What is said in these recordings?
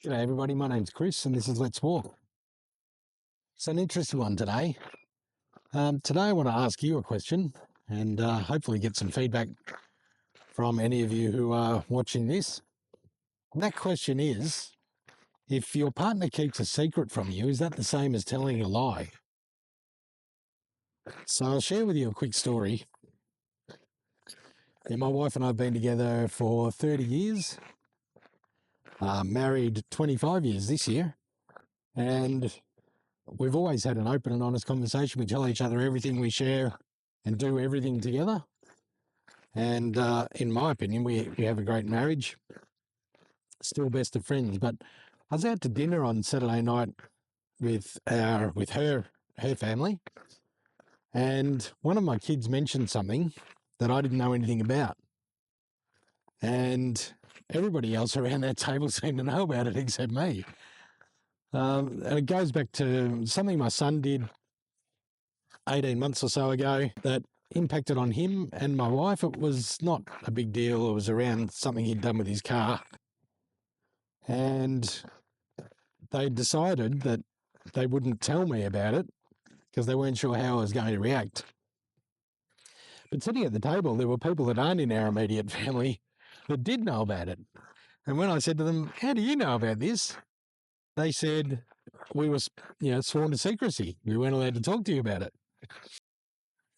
G'day everybody, my name's Chris and this is Let's Walk. It's an interesting one today. Today I want to ask you a question and hopefully get some feedback from any of you who are watching this. And that question is, if your partner keeps a secret from you, is that the same as telling a lie? So I'll share with you a quick story. My wife and I have been together for 30 years, married 25 years this year, and we've always had an open and honest conversation. We tell each other everything, we share and do everything together. And in my opinion, we have a great marriage, still best of friends. But I was out to dinner on Saturday night with her family, and one of my kids mentioned something that I didn't know anything about. And everybody else around that table seemed to know about it except me. And it goes back to something my son did 18 months or so ago that impacted on him and my wife. It was not a big deal. It was around something he'd done with his car. And they decided that they wouldn't tell me about it because they weren't sure how I was going to react. But sitting at the table, there were people that aren't in our immediate family that did know about it. And when I said to them, "How do you know about this?" they said, "We were, sworn to secrecy. We weren't allowed to talk to you about it."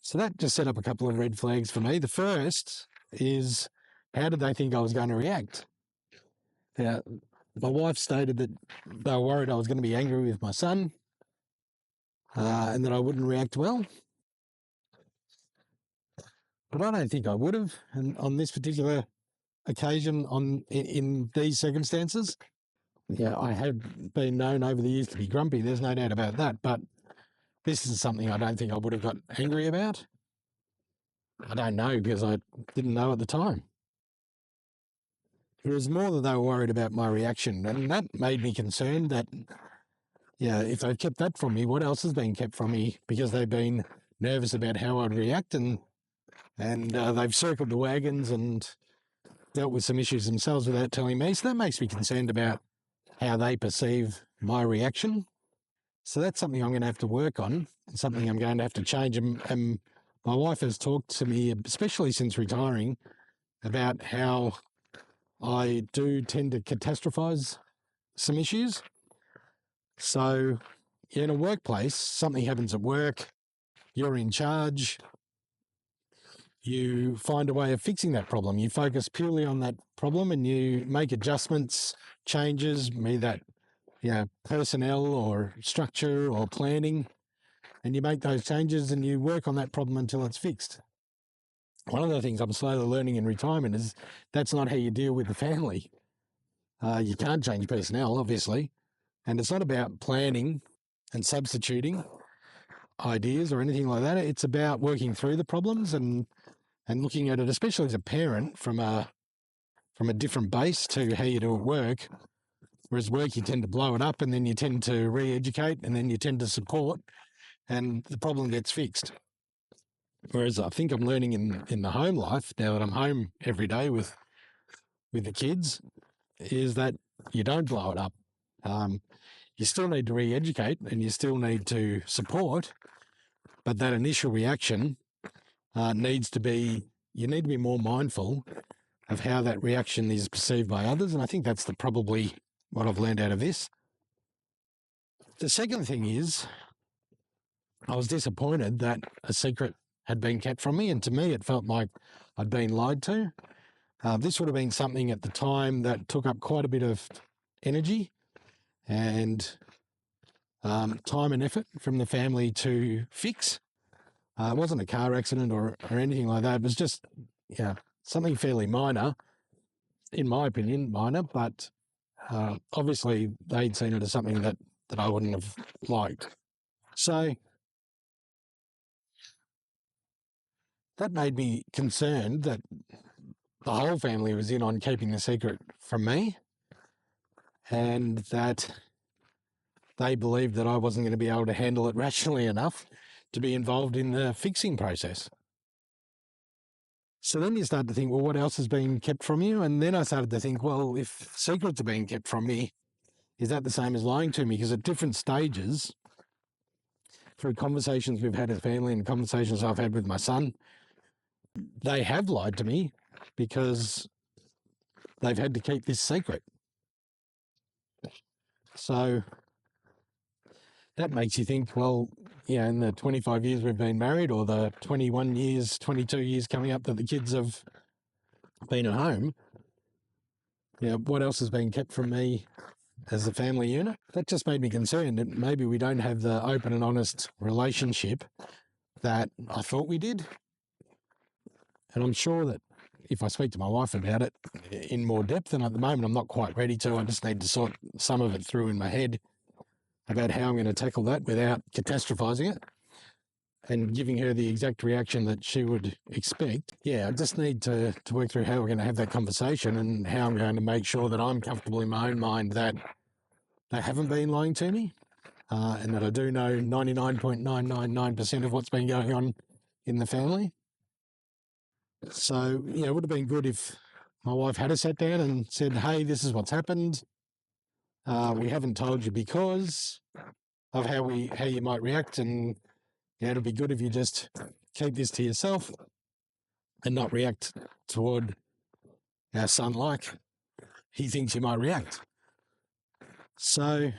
So that just set up a couple of red flags for me. The first is, how did they think I was going to react? Now, my wife stated that they were worried I was going to be angry with my son and that I wouldn't react well. But I don't think I would have. And on this particular occasion, in these circumstances, I have been known over the years to be grumpy. There's no doubt about that. But this is something I don't think I would have got angry about. I don't know because I didn't know at the time. It was more that they were worried about my reaction, and that made me concerned that, if they've kept that from me, what else has been kept from me? Because they've been nervous about how I'd react, and they've circled the wagons and dealt with some issues themselves without telling me. So that makes me concerned about how they perceive my reaction. So that's something I'm going to have to work on, and something I'm going to have to change. And my wife has talked to me, especially since retiring, about how I do tend to catastrophize some issues. So in a workplace, something happens at work, you're in charge, you find a way of fixing that problem. You focus purely on that problem and you make adjustments, changes, be that personnel or structure or planning, and you make those changes and you work on that problem until it's fixed. One of the things I'm slowly learning in retirement is that's not how you deal with the family. You can't change personnel, obviously, and it's not about planning and substituting ideas or anything like that. It's about working through the problems and looking at it, especially as a parent, from a different base to how you do at work. Whereas work, you tend to blow it up and then you tend to re-educate and then you tend to support and the problem gets fixed. Whereas I think I'm learning in the home life, now that I'm home every day with the kids, is that you don't blow it up. You still need to re-educate and you still need to support, but that initial reaction you need to be more mindful of how that reaction is perceived by others. And I think that's probably what I've learned out of this. The second thing is, I was disappointed that a secret had been kept from me, and to me it felt like I'd been lied to. This would have been something at the time that took up quite a bit of energy and time and effort from the family to fix. It wasn't a car accident or anything like that. It was just something fairly minor, in my opinion, but obviously they'd seen it as something that I wouldn't have liked. So that made me concerned that the whole family was in on keeping the secret from me and that they believed that I wasn't going to be able to handle it rationally enough to be involved in the fixing process. So then you start to think, well, what else has been kept from you? And then I started to think, well, if secrets are being kept from me, is that the same as lying to me? Because at different stages, through conversations we've had as family and conversations I've had with my son, they have lied to me because they've had to keep this secret. So that makes you think, well, yeah, in the 25 years we've been married, or the 21 years, 22 years coming up that the kids have been at home, yeah, what else has been kept from me as a family unit? That just made me concerned that maybe we don't have the open and honest relationship that I thought we did. And I'm sure that if I speak to my wife about it in more depth, and at the moment I'm not quite ready to, I just need to sort some of it through in my head about how I'm going to tackle that without catastrophizing it and giving her the exact reaction that she would expect. Yeah, I just need to work through how we're going to have that conversation and how I'm going to make sure that I'm comfortable in my own mind that they haven't been lying to me, and that I do know 99.999% of what's been going on in the family. So, it would have been good if my wife had sat down and said, hey, this is what's happened. We haven't told you because of how you might react, and it'd be good if you just keep this to yourself and not react toward our son like he thinks you might react. So,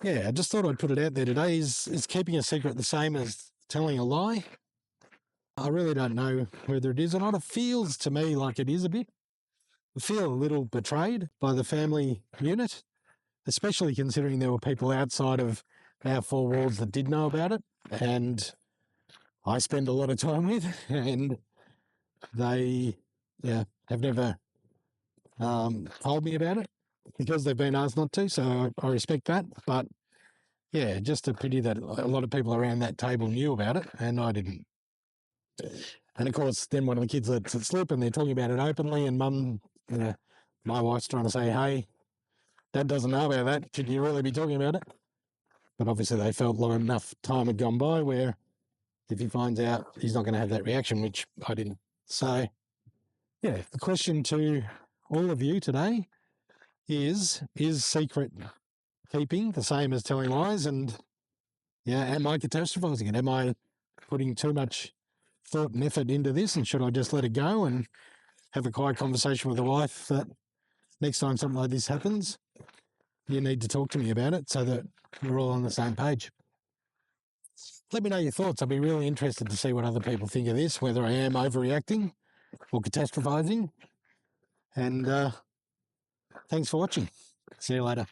yeah, I just thought I'd put it out there today. Is keeping a secret the same as telling a lie? I really don't know whether it is or not. It feels to me like it is a bit. I feel a little betrayed by the family unit, especially considering there were people outside of our four walls that did know about it, and I spend a lot of time with, and they have never told me about it because they've been asked not to, so I respect that. But yeah, just a pity that a lot of people around that table knew about it and I didn't. And of course, then one of the kids lets it slip and they're talking about it openly, and mum, my wife's trying to say, hey, Dad doesn't know about that. Should you really be talking about it? But obviously they felt long enough time had gone by where if he finds out, he's not going to have that reaction, which I didn't. So, yeah, the question to all of you today is secret keeping the same as telling lies? And, am I catastrophizing it? Am I putting too much thought and effort into this, and should I just let it go and have a quiet conversation with the wife that next time something like this happens, you need to talk to me about it so that we're all on the same page? Let me know your thoughts. I'd be really interested to see what other people think of this, whether I am overreacting or catastrophizing. And thanks for watching. See you later.